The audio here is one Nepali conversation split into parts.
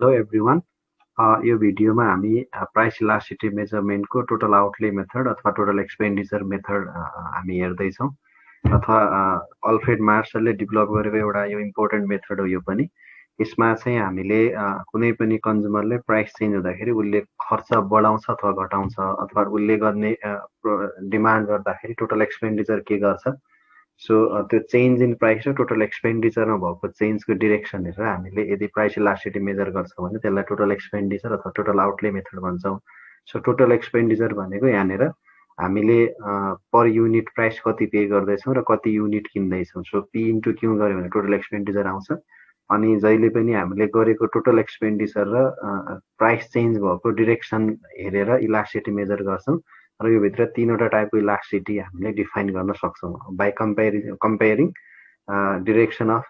Hello everyone. यो भिडियोमा हामी प्राइस इलास्टिसिटी मेजरमेन्टको टोटल आउटले मेथड अथवा टोटल एक्सपेन्डिचर मेथड हामी हेर्दैछौँ अथवा अल्फ्रेड मार्सलले डेभलप गरेको एउटा यो इम्पोर्टेन्ट मेथड हो। यो पनि यसमा चाहिँ हामीले कुनै पनि कन्ज्युमरले प्राइस चेन्ज हुँदाखेरि उसले खर्च बढाउँछ अथवा घटाउँछ अथवा उसले गर्ने डिमान्ड गर्दाखेरि टोटल एक्सपेन्डिचर के गर्छ। सो त्यो चेन्ज इन प्राइस र टोटल एक्सपेन्डिचरमा भएको चेन्जको डिरेक्सन हेरेर हामीले यदि प्राइस इलास्टिसिटी मेजर गर्छौँ भने त्यसलाई टोटल एक्सपेन्डिचर अथवा टोटल आउटले मेथड भन्छौँ। सो टोटल एक्सपेन्डिचर भनेको यहाँनिर हामीले पर युनिट प्राइस कति पे गर्दैछौँ र कति युनिट किन्दैछौँ। सो पी इन्टु क्यू गऱ्यो भने टोटल एक्सपेन्डिचर आउँछ। अनि जहिले पनि हामीले गरेको टोटल एक्सपेन्डिचर र प्राइस चेन्ज भएको डिरेक्सन हेरेर इलास्टिसिटी मेजर गर्छौँ र यो भित्र तीनवटा टाइपको इलास्टिसिटी हामीले डिफाइन गर्न सक्छौँ by comparing direction of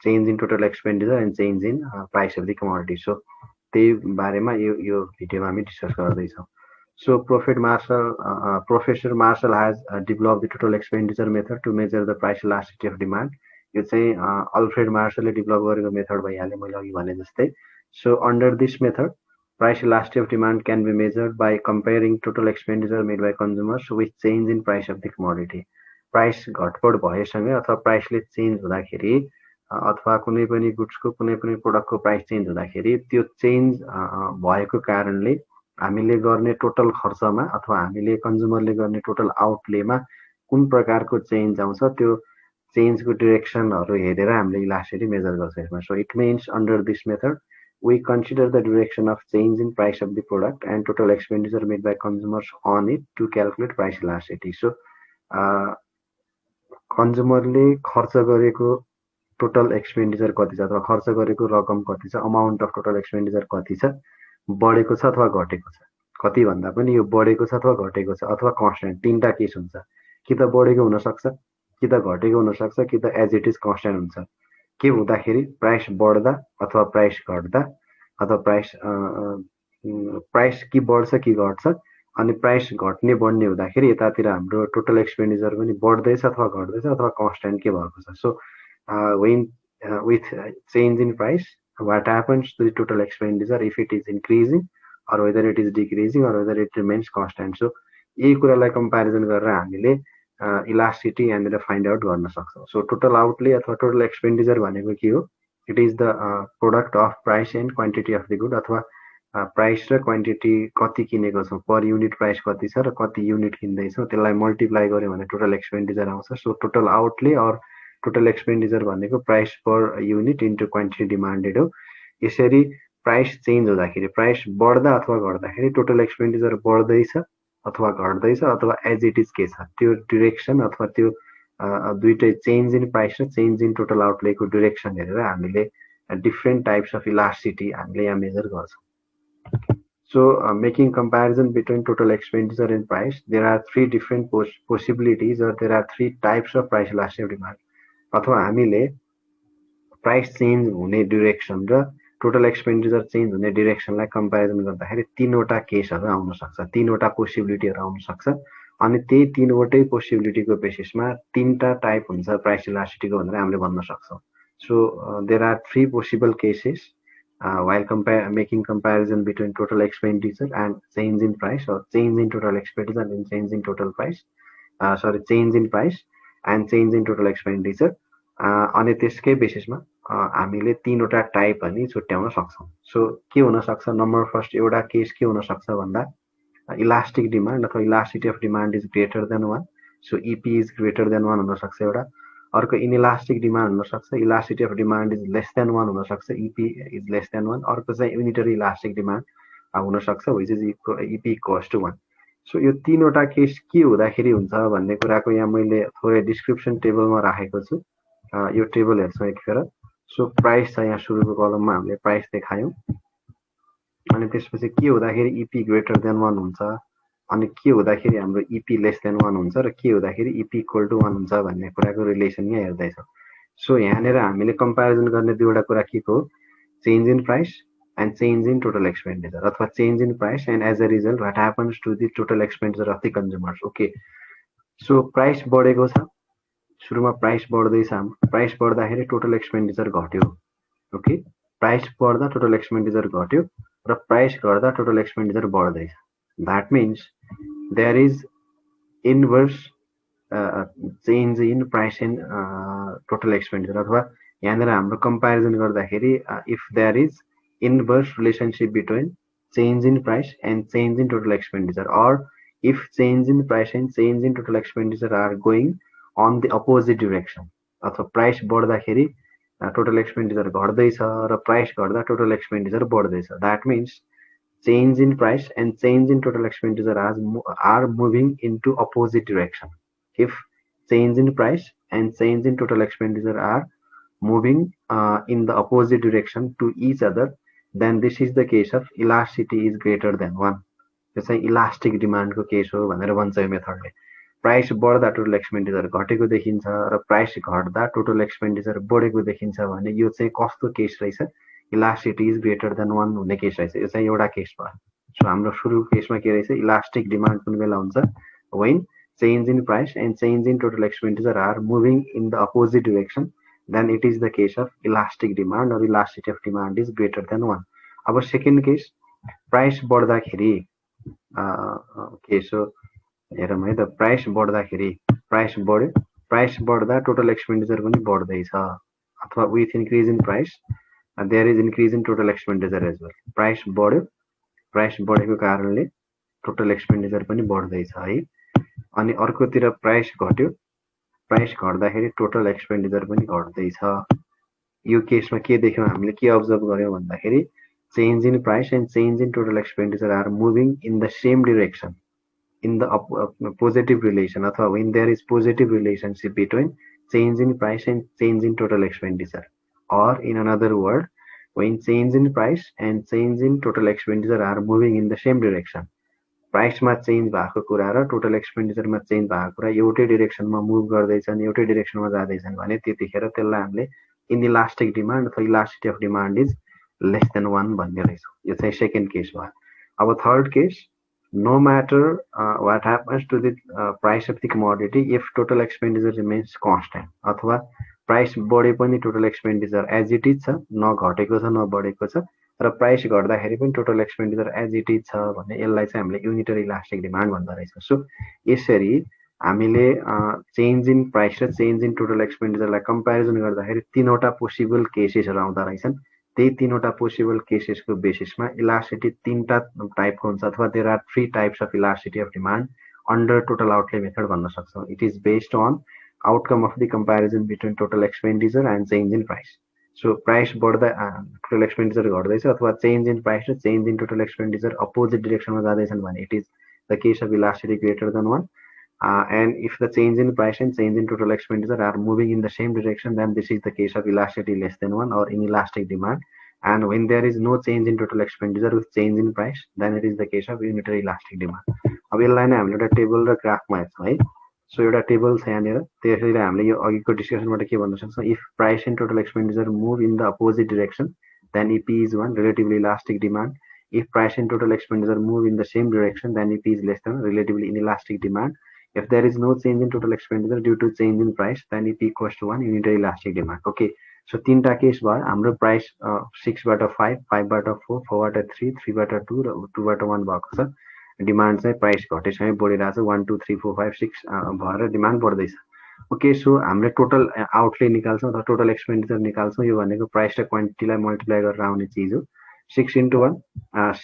change in total expenditure and change in price of the commodity. So त्यही बारेमा यो भिडियोमा हामी डिस्कस गर्दैछौँ। So professor Marshall has develop the total expenditure method to measure the price elasticity of demand. यो चाहिँ अल्फ्रेड मार्शलले डेभलप गरेको मेथड भइहाल्यो मैले अघि भने जस्तै। So under this method price elasticity of demand can be measured by comparing total expenditure made by consumers with change in price of the commodity. Price घटबड भएसँगै अथवा प्राइसले चेन्ज हुँदाखेरि अथवा कुनै पनि गुड्सको कुनै पनि प्रोडक्टको प्राइस चेन्ज हुँदाखेरि त्यो चेन्ज भएको कारणले हामीले गर्ने टोटल खर्चमा अथवा हामीले कन्ज्युमरले गर्ने टोटल आउटलेमा कुन प्रकारको चेन्ज आउँछ त्यो चेन्जको डिरेक्सनहरू हेरेर हामीले इलास्टिसिटी मेजर गर्छ यसमा। So it means under this method we consider the direction of change in price of the product and total expenditure made by consumers on it to calculate price elasticity. So, कन्ज्युमरले खर्च गरेको टोटल एक्सपेन्डिचर कति छ अथवा खर्च गरेको रकम कति छ, अमाउन्ट अफ टोटल एक्सपेन्डिचर कति छ, बढेको छ अथवा घटेको छ। कति भन्दा पनि यो बढेको छ अथवा घटेको छ अथवा कन्स्ट्यान्ट, तीनटा केस हुन्छ। कि त बढेको हुन सक्छ, कि त घटेको हुन सक्छ, कि त एज इट इज कन्स्ट्यान्ट हुन्छ। के हुँदाखेरि प्राइस बढ्दा अथवा प्राइस घट्दा अथवा प्राइस कि बढ्छ कि घट्छ अनि प्राइस घट्ने बढ्ने हुँदाखेरि यतातिर हाम्रो टोटल एक्सपेन्डिचर पनि बढ्दैछ अथवा घट्दैछ अथवा कन्स्ट्यान्ट के भएको छ। So when with change in price what happens to the total expenditure if it is increasing or whether it is decreasing or whether it remains constant. So यही कुरालाई कम्पेरिजन गरेर हामीले इलास्टिसिटी यहाँनिर फाइन्ड आउट गर्न सक्छौँ। सो टोटल आउटले अथवा टोटल एक्सपेन्डिचर भनेको के हो? It is the product of price and quantity of the good अथवा प्राइस र क्वान्टिटी कति किनेको छौँ, पर युनिट प्राइस कति छ र कति युनिट किन्दैछौँ त्यसलाई मल्टिप्लाई गर्यो भने टोटल एक्सपेन्डिचर आउँछ। So total outlay or total expenditure भनेको price per unit into quantity demanded हो। यसरी प्राइस चेन्ज हुँदाखेरि प्राइस बढ्दा अथवा घट्दाखेरि टोटल एक्सपेन्डिचर बढ्दैछ अथवा घट्दैछ अथवा एज इट इज के छ त्यो डिरेक्सन अथवा त्यो दुईटै चेन्ज इन प्राइस र चेन्ज इन टोटल आउटलेको डिरेक्सन हेरेर हामीले डिफ्रेन्ट टाइप्स अफ इलास्टिसिटी हामीले यहाँ मेजर गर्छौँ। So making comparison between total expenditure and price there are three different possibilities or there are three types of price elasticity of demand. अथवा हामीले प्राइस चेन्ज हुने डिरेक्सन र टोटल एक्सपेन्डिचर चेन्ज हुने डिरेक्सनलाई कम्पेरिजन गर्दाखेरि तीनवटा केसहरू आउन सक्छ, तीनवटा पोसिबिलिटीहरू आउन सक्छ। अनि त्यही तीनवटै पोसिबिलिटीको बेसिसमा तीनटा टाइप हुन्छ प्राइस इलास्टिसिटीको भनेर हामीले भन्न सक्छौँ। So there are three possible cases while making comparison between total expenditure and change in price or change in total expenditure and change in total price change in price and change in total expenditure अनि त्यसकै बेसिसमा हामीले तीनवटा टाइप पनि छुट्याउन सक्छौँ। सो के हुन सक्छ? नम्बर फर्स्ट एउटा केस के हुन सक्छ भन्दा इलास्टिक डिमान्ड अथवा elasticity of demand is greater than 1। So EP is greater than 1 हुन सक्छ एउटा। अर्को इनइलास्टिक डिमान्ड हुन सक्छ, elasticity of demand is less than 1 हुन सक्छ, इपी इज लेस देन 1। अर्को चाहिँ युनिटरी इलास्टिक डिमान्ड हुन सक्छ which is EP equals to 1। सो यो तीनवटा केस के हुँदाखेरि हुन्छ भन्ने कुराको यहाँ मैले थोरै डिस्क्रिप्सन टेबलमा राखेको छु। यो टेबल हेर्छौँ एकखेर। सो प्राइस छ यहाँ सुरुको कलममा हामीले प्राइस देखायौँ अनि त्यसपछि के हुँदाखेरि इपी ग्रेटर देन 1 हुन्छ अनि के हुँदाखेरि हाम्रो इपी लेस देन 1 हुन्छ र के हुँदाखेरि इपी इक्वल टु 1 हुन्छ भन्ने कुराको रिलेसन यहाँ हेर्दैछौँ। सो यहाँनिर हामीले कम्पेरिजन गर्ने दुईवटा कुरा के हो? Change in price and change in total expenditure अथवा change in price and as a result what happens to the total expenditure of the consumers. Okay, so price बढेको छ, सुरुमा प्राइस बढ्दैछ, प्राइस बढ्दाखेरि टोटल एक्सपेन्डिचर घट्यो। ओके, प्राइस बढ्दा टोटल एक्सपेन्डिचर घट्यो र प्राइस घट्दा टोटल एक्सपेन्डिचर बढ्दैछ. That means there is inverse change in price and total expenditure. अथवा यहाँनिर हाम्रो कम्पेरिजन गर्दाखेरि if there is inverse relationship between change in price and change in total expenditure, or if change in price and change in total expenditure are going on the opposite direction. अथवा प्राइस बढ्दाखेरि टोटल एक्सपेन्डिचर घट्दैछ र प्राइस घट्दा टोटल एक्सपेन्डिचर बढ्दैछ. That means change in price and change in total expenditure are moving into opposite direction. If change in price and change in total expenditure are moving in the opposite direction to each other, then this is the case of elasticity is greater than 1. यो चाहिँ इलास्टिक डिमान्डको केस हो भनेर भन्छ यो मेथडले. प्राइस बढ्दा टोटल एक्सपेन्डिचर घटेको देखिन्छ र प्राइस घट्दा टोटल एक्सपेन्डिचर बढेको देखिन्छ भने यो चाहिँ कस्तो केस रहेछ, इलास्टिसिटी इज ग्रेटर देन 1 हुने केस रहेछ. यो चाहिँ एउटा केस भयो. सो हाम्रो सुरु केसमा के रहेछ, इलास्टिक डिमान्ड कुन बेला हुन्छ, when change in price and change in total expenditure are moving in the opposite direction, then it is the case of elastic demand or elasticity of demand is greater than 1. अब सेकेन्ड केस, प्राइस बढ्दाखेरि ओके सो हेरौँ है त, प्राइस बढ्दाखेरि प्राइस बढ्यो, प्राइस बढ्दा टोटल एक्सपेन्डिचर पनि बढ्दैछ. अथवा with increase in price there is increase in total expenditure as well. Price बढ्यो, प्राइस बढेको कारणले टोटल एक्सपेन्डिचर पनि बढ्दैछ है. अनि अर्कोतिर प्राइस घट्यो, प्राइस घट्दाखेरि टोटल एक्सपेन्डिचर पनि घट्दैछ. यो केसमा के देख्यौँ हामीले, के अब्जर्भ गर्यौँ भन्दाखेरि change in price and change in total expenditure are moving in the same direction in the positive relation. अथवा when there is positive relationship between change in price and change in total expenditure, or in another word, when change in price and change in total expenditure are moving in the same direction. प्राइसमा चेन्ज भएको कुरा र टोटल एक्सपेन्डिचरमा चेन्ज भएको कुरा एउटै डिरेक्सनमा मुभ गर्दैछन्, एउटै डिरेक्सनमा जाँदैछन् भने त्यतिखेर त्यसलाई हामीले इनइलास्टिक डिमान्ड अथवा elasticity of demand is less than 1 भन्ने रहेछ. यो चाहिँ सेकेन्ड केस भयो. अब third case, no matter what happens to the price of the commodity if total expenditure remains constant. अथवा प्राइस बढे पनि total expenditure as it is छ, न घटेको छ न बढेको छ, र प्राइस घट्दाखेरि पनि total expenditure as it is छ भने यसलाई चाहिँ हामीले युनिटरी इलास्टिक डिमान्ड भन्दो रहेछ. सो यसरी हामीले चेन्ज इन प्राइस र चेन्ज इन टोटल एक्सपेन्डिचरलाई कम्पेरिजन गर्दाखेरि तीनवटा पोसिबल केसेसहरू आउँदा रहेछन्. त्यही तीनवटा पोसिबल केसेसको बेसिसमा इलास्टिसिटी तीनटा टाइपको हुन्छ, अथवा there are 3 types of elasticity of demand under total outlay method भन्न सक्छौँ. It is based on outcome of the comparison between total expenditure and change in price. So price बढ्दा टोटल एक्सपेन्डिचर घट्दैछ, अथवा चेन्ज इन प्राइस र change in total expenditure opposite डिरेक्सनमा जाँदैछन् भने it is the case of elasticity greater than 1. And if the change in price and change in total expenditure are moving in the same direction, then this is the case of elasticity less than 1 or inelastic demand. And when there is no change in total expenditure with change in price, then it is the case of unitary elastic demand. अब यसलाई नै हामीले एउटा टेबल र ग्राफमा हेर्छौँ है. सो एउटा टेबल छ यहाँनिर, त्यसैले हामीले यो अघिको डिस्कसनबाट के भन्न सक्छौँ, if price and total expenditure move in the opposite direction then EP is 1, relatively elastic demand. If price and total expenditure move in the same direction, then EP is less than, relatively inelastic demand. If there is no change in total expenditure due to change in price, then EP equals to 1, unitary elastic demand. Okay, so तीनटा केस भयो. हाम्रो प्राइस 6 बाट 5, 5 बाट 4, 4 बाट 3, 3 बाट 2 र 2 बाट 1 भएको छ. डिमान्ड चाहिँ प्राइस घटेसँगै बढिरहेको छ, 1 2 3 4 5 6 भएर डिमान्ड बढ्दैछ. ओके, सो हामीले टोटल आउटले निकाल्छौँ अथवा टोटल एक्सपेन्डिचर निकाल्छौँ. यो भनेको प्राइस र क्वान्टिटीलाई मल्टिप्लाई गरेर आउने चिज हो. 6 into 1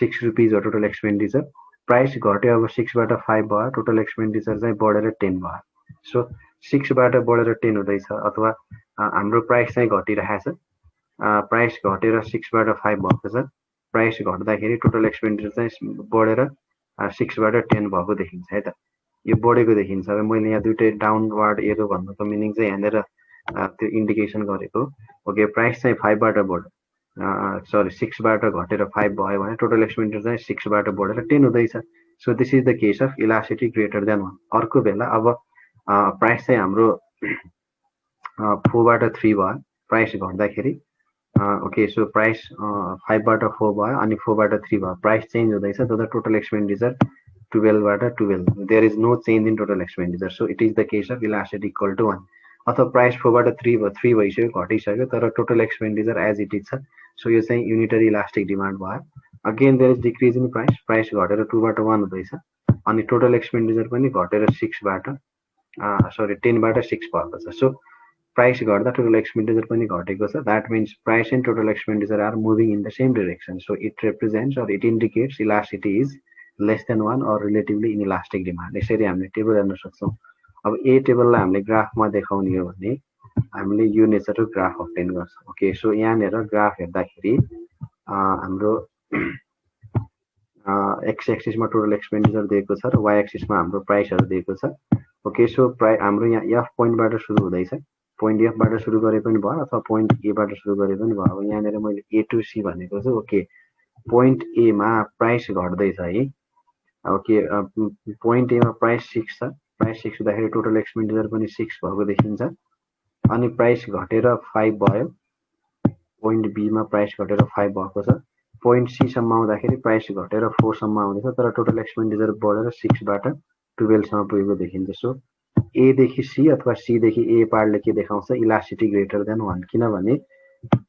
6 रुपिज हो टोटल एक्सपेन्डिचर. प्राइस घट्यो, अब 6 बाट 5 भयो, टोटल एक्सपेन्डिचर चाहिँ बढेर 10 भयो. सो 6 बाट बढेर 10 हुँदैछ, अथवा हाम्रो प्राइस चाहिँ घटिरहेछ, प्राइस घटेर 6 बाट 5 भएको छ. प्राइस घट्दाखेरि टोटल एक्सपेन्डिचर चाहिँ बढेर 6 बाट 10 भएको देखिन्छ है त. यो बढेको देखिन्छ. अब मैले यहाँ दुइटै डाउनवर्ड एरो भन्नुको मिनिङ चाहिँ यहाँनिर त्यो इन्डिकेसन गरेको. ओके, प्राइस चाहिँ 5 बाट बढ्यो, सरी 6 बाट घटेर 5 भयो भने टोटल एक्सपेन्डिचर चाहिँ 6 बाट बढेर 10 हुँदैछ. So this is the case of elasticity greater than 1. अर्को बेला अब प्राइस चाहिँ हाम्रो 4 बाट 3 भयो प्राइस घट्दाखेरि. ओके, सो प्राइस 5 बाट 4 भयो अनि 4 बाट 3 भयो, प्राइस चेन्ज हुँदैछ, तर टोटल एक्सपेन्डिचर 12 बाट 12, there is no change in total expenditure. So it is the case of elasticity equal to 1. अथवा प्राइस 4 बाट 3 भइसक्यो, घटिसक्यो, तर total expenditure as it is छ. सो यो चाहिँ युनिटरी इलास्टिक डिमान्ड भयो. Again there is decrease in price. Price घटेर 2 बाट 1 हुँदैछ अनि टोटल एक्सपेन्डिचर पनि घटेर 6 बाट 10 बाट 6 भएको छ. सो प्राइस घट्दा टोटल एक्सपेन्डिचर पनि घटेको छ. That means price and total expenditure are moving in the same direction. So it represents or it indicates elasticity is less than 1 or relatively inelastic demand. यसरी हामीले टेबल हेर्न सक्छौँ. अब ए टेबललाई हामीले ग्राफमा देखाउने हो भने हामीले यो नेचरको ग्राफ अब्टेन गर्छौँ. ओके, सो यहाँनिर ग्राफ हेर्दाखेरि हाम्रो एक्स एक्सिसमा टोटल एक्सपेन्डिचर दिएको छ र वाइ एक्सिसमा हाम्रो प्राइसहरू दिएको छ. ओके, सो हाम्रो यहाँ एफ पोइन्टबाट सुरु हुँदैछ. पोइन्ट एफबाट सुरु गरे पनि भयो अथवा पोइन्ट एबाट सुरु गरे पनि भयो. अब यहाँनिर मैले ए टु सी भनेको छु. ओके, पोइन्ट एमा प्राइस घट्दैछ है. ओके, पोइन्ट एमा प्राइस 6 छ. प्राइस 6 हुँदाखेरि टोटल एक्सपेन्डिचर पनि 6 भएको देखिन्छ. अनि प्राइस घटेर 5 भयो. पोइन्ट बीमा प्राइस घटेर 5 भएको छ. पोइन्ट सी सम्म आउँदाखेरि प्राइस घटेर 4 सम्म आउँदैछ तर टोटल एक्सपेन्डिचर बढेर 6 बाट 12 सम्म पुगेको देखिन्छ. सो ए देखि सी अथवा सी देखि ए पार्टले के देखाउँछ? Elasticity greater than 1. किनभने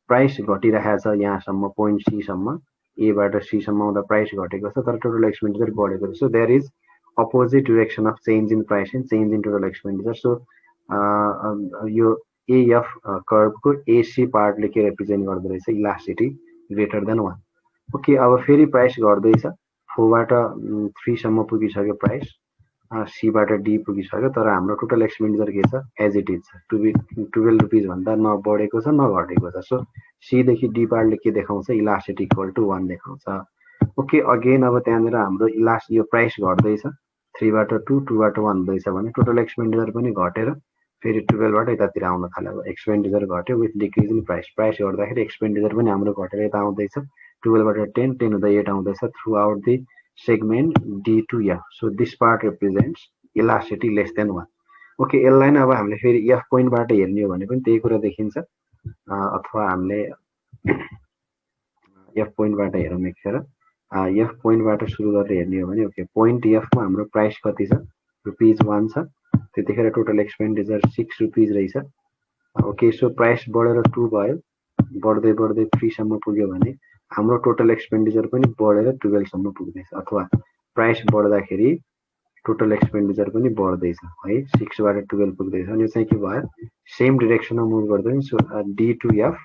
प्राइस घटिरहेको छ यहाँसम्म पोइन्ट सी सम्म. एबाट सी सम्म आउँदा प्राइस घटेको छ तर टोटल एक्सपेन्डिचर बढेको छ. So there is opposite direction of change in price and change in total expenditure. So यो एएफ कर्भको एसी पार्टले के रिप्रेजेन्ट गर्दो रहेछ? Elasticity greater than 1. ओके, अब फेरि प्राइस घट्दैछ. 4 बाट 3 सम्म पुगिसक्यो प्राइस. सीबाट डी पुगिसक्यो तर हाम्रो टोटल एक्सपेन्डिचर के छ? एज इट इज छ. 12 रुपिज भन्दा न बढेको छ न घटेको छ. सो सीदेखि डी पार्टले के देखाउँछ? इलास्टिसिटी इक्वल टु 1 देखाउँछ. ओके, अगेन अब त्यहाँनिर हाम्रो यो प्राइस घट्दैछ. 3 बाट 2, 2 बाट 1 हुँदैछ भने टोटल एक्सपेन्डिचर पनि घटेर फेरि 12 बाट यतातिर आउन थाल्यो. एक्सपेन्डिचर घट्यो with decrease in price. Price घट्दाखेरि एक्सपेन्डिचर पनि हाम्रो घटेर यता आउँदैछ. 12 बाट 10, 10 हुँदा 8 आउँदैछ through out the segment D to F. So this part represents elasticity less than 1. Okay, यसलाई नै अब हामीले फेरि F पोइन्टबाट हेर्ने हो भने पनि त्यही कुरा देखिन्छ. अथवा हामीले F पोइन्टबाट हेरौँ एकखेर. F पोइन्टबाट सुरु गरेर हेर्ने हो भने ओके, पोइन्ट Fमा हाम्रो प्राइस कति छ? ₹1 छ. त्यतिखेर टोटल एक्सपेन्डिचर 6 रुपिज रहेछ. ओके, सो प्राइस बढेर 2 भयो. बढ्दै बढ्दै 3 सम्म पुग्यो भने हाम्रो टोटल एक्सपेन्डिचर पनि बढेर 12 सम्म पुग्दैछ. अथवा प्राइस बढ्दाखेरि टोटल एक्सपेन्डिचर पनि बढ्दैछ है. 6 बाट 12 पुग्दैछ. अनि यो चाहिँ के भयो? सेम डिरेक्सनमा मुभ गर्दैछ. सो डी टु एफ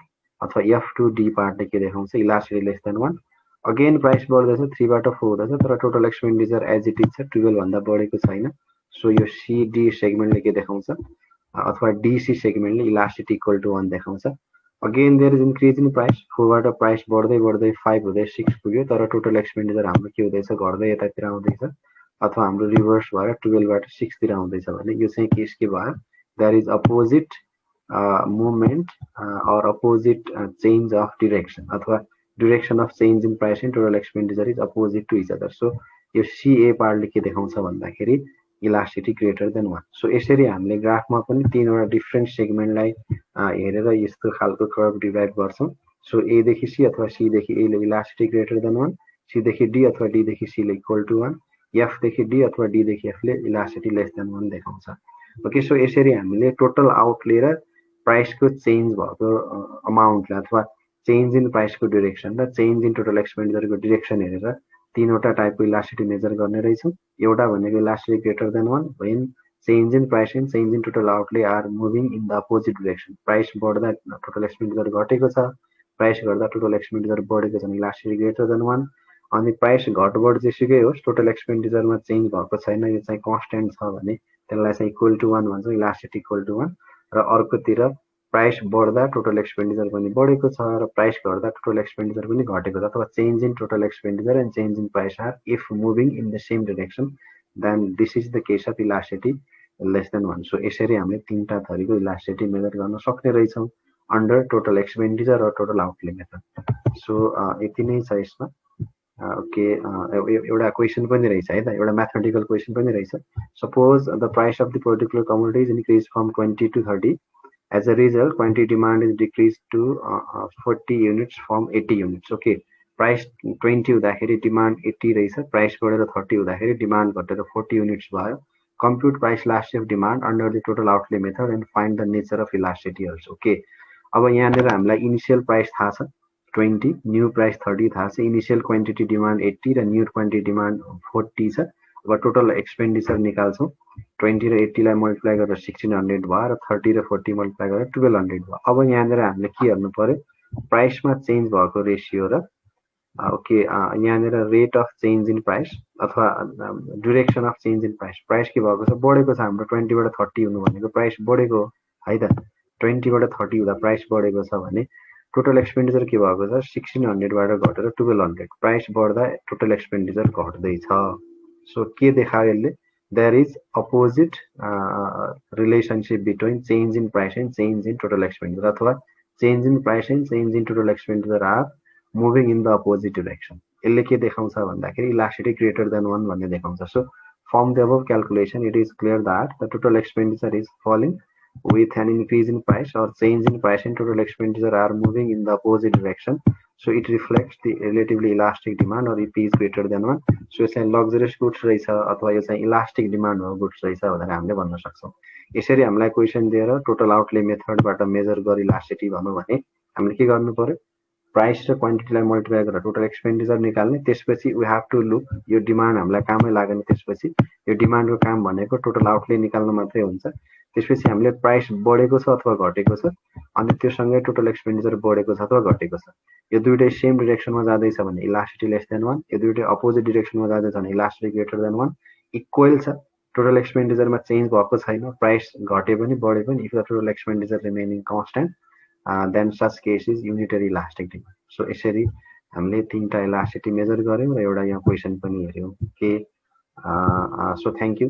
अथवा एफ टु डी पार्टले के देखाउँछ? Elasticity less than 1. Again price बढ्दैछ. 3 बाट 4 हुँदैछ तर total expenditure as it is छ. 12 भन्दा बढेको छैन. सो यो सिडी सेगमेन्टले के देखाउँछ? अथवा डीसी सेगमेन्टले इलास्टिसिटी इक्वल टु 1 देखाउँछ. Again there is increase in price. 4 बाट प्राइस बढ्दै बढ्दै 5 हुँदै 6 पुग्यो तर टोटल एक्सपेन्डिचर हाम्रो के हुँदैछ? घट्दै यतातिर आउँदैछ. अथवा हाम्रो रिभर्स भएर 12 बाट 6 तिर आउँदैछ भने यो चाहिँ केस के भयो? There is opposite movement or opposite change of direction अथवा direction of change in price and total expenditure is opposite to each other. So यो सिए पार्टले के देखाउँछ भन्दाखेरि इलास्टिसिटी ग्रेटर देन 1. सो यसरी हामीले ग्राफमा पनि 3वटा डिफ्रेन्ट सेगमेन्टलाई हेरेर यस्तो खालको कर्भ डिराइभ गर्छौँ. सो ए देखि सी अथवा सी देखि ए ले इलास्टिसिटी ग्रेटर देन 1, सी देखि डी अथवा डी देखि सी ले इक्वल टु 1, एफ देखि डी अथवा डी देखि एफ ले इलास्टिसिटी लेस देन 1 देखाउँछ. ओके, सो यसरी हामीले टोटल आउट लिएर प्राइसको चेन्ज भएको अमाउन्टलाई अथवा चेन्ज इन प्राइसको डिरेक्सन र चेन्ज इन टोटल एक्सपेन्डिचरको डिरेक्सन हेरेर 3वटा टाइपको इलास्टिसिटी मेजर गर्ने रहेछौँ. एउटा भनेको elasticity greater than 1 when change in price and change in total outlay are moving in the opposite direction. Price बढ्दा टोटल एक्सपेन्डिचर घटेको छ. प्राइस घट्दा टोटल एक्सपेन्डिचर बढेको छ भने इलास्टिसिटी ग्रेटर देन 1. अनि प्राइस घटबढ जेसुकै होस् टोटल एक्सपेन्डिचरमा चेन्ज भएको छैन, यो चाहिँ कन्स्टेन्ट छ भने त्यसलाई चाहिँ इक्वल टु 1 भन्छौँ. Elasticity equal to 1. र अर्कोतिर प्राइस बढ्दा टोटल एक्सपेन्डिचर पनि बढेको छ र प्राइस घट्दा टोटल एक्सपेन्डिचर पनि घटेको छ अथवा change in total expenditure and change in price are if moving in the same direction then this is the case of elasticity less than 1. So यसरी हामीले 3टा थरीको इलास्टिसिटी मेजर गर्न सक्ने रहेछौँ अन्डर टोटल एक्सपेन्डिचर र टोटल आउटले मेथड. सो यति नै छ यसमा. ओके, एउटा क्वेसन पनि रहेछ है त. एउटा म्याथमेटिकल क्वेसन पनि रहेछ. Suppose the price of the particular commodity is increase from 20 to 30. As a result, quantity demand is decreased to 40 units from 80 units. Okay, price 20 हुँदाखेरि demand 80 रहेछ. price बढेर 30 हुँदाखेरि demand घटेर 40 units भयो. Compute price elasticity of demand under the total outlay method and find the nature of elasticity also. Okay, अब यहाँनिर हामीलाई इनिशियल प्राइस थाहा छ. 20, न्यू प्राइस 30 थाहा छ, इनिशियल क्वान्टिटी डिमान्ड 80 र न्यू क्वान्टिटी डिमान्ड 40 छ। अब टोटल एक्सपेन्डिचर निकाल्छौँ। 20 र 80 लाई मल्टिप्लाई गरेर 1600 भयो र 30 र 40 मल्टिप्लाई गरेर 1200 भयो। अब यहाँनिर हामीले के हेर्नु पर्यो, प्राइसमा चेन्ज भएको रेसियो र ओके यहाँनिर rate of change in price अथवा direction of change in price. Price के भएको छ, बढेको छ हाम्रो 20 बाट 30 हुनु भनेको प्राइस बढेको हो है त। 20 बाट 30 हुँदा प्राइस बढेको छ भने टोटल एक्सपेन्डिचर के भएको छ, 1600 बाट घटेर 1200। प्राइस बढ्दा टोटल एक्सपेन्डिचर घट्दैछ। सो के देखायो यसले, there is opposite relationship between change in price and change in total expenditure, अथवा change in price and change in total expenditure are moving in the opposite direction. यसले के देखाउँछ भन्दाखेरि इलास्टिसिटी ग्रेटर देन 1 भन्ने देखाउँछ। So from the अबभ calculation it is clear that the total expenditure is falling with an increase in price or change in price and total expenditure are moving in the opposite direction. So it reflects the relatively elastic demand or EP is greater than 1. So यसलाई luxurious goods रहेछ अथवा यो चाहिँ इलास्टिक डिमान्ड भएको गुड्स रहेछ भनेर हामीले भन्न सक्छौँ। यसरी हामीलाई क्वेसन दिएर टोटल आउटले मेथडबाट मेजर गरी इलास्टिसिटी भन्नु भने हामीले के गर्नु पर्यो, प्राइस र क्वान्टिटीलाई मल्टिप्लाई गरेर टोटल एक्सपेन्डिचर निकाल्ने। त्यसपछि वी हेभ टु लुक, यो डिमान्ड हामीलाई कामै लागेन। त्यसपछि यो डिमान्डको काम भनेको टोटल आउटले निकाल्न मात्रै हुन्छ। त्यसपछि हामीले प्राइस बढेको छ अथवा घटेको छ, अनि त्योसँगै टोटल एक्सपेन्डिचर बढेको छ अथवा घटेको छ। यो दुईटै सेम डिरेक्सनमा जाँदैछ भने इलास्टिसिटी लेस देन 1, यो दुईटै अपोजिट डिरेक्सनमा जाँदैछ भने इलास्टिसिटी ग्रेटर देन 1। इक्वल छ, टोटल एक्सपेन्डिचरमा चेन्ज भएको छैन, प्राइस घटे पनि बढे पनि, if the total expenditure remaining constant then such case is unitary elastic demand. So यसरी हामीले तीनटा इलास्टिसिटी मेजर गर्यौँ र एउटा यहाँ क्वेसन पनि हेऱ्यौँ के। So thank you.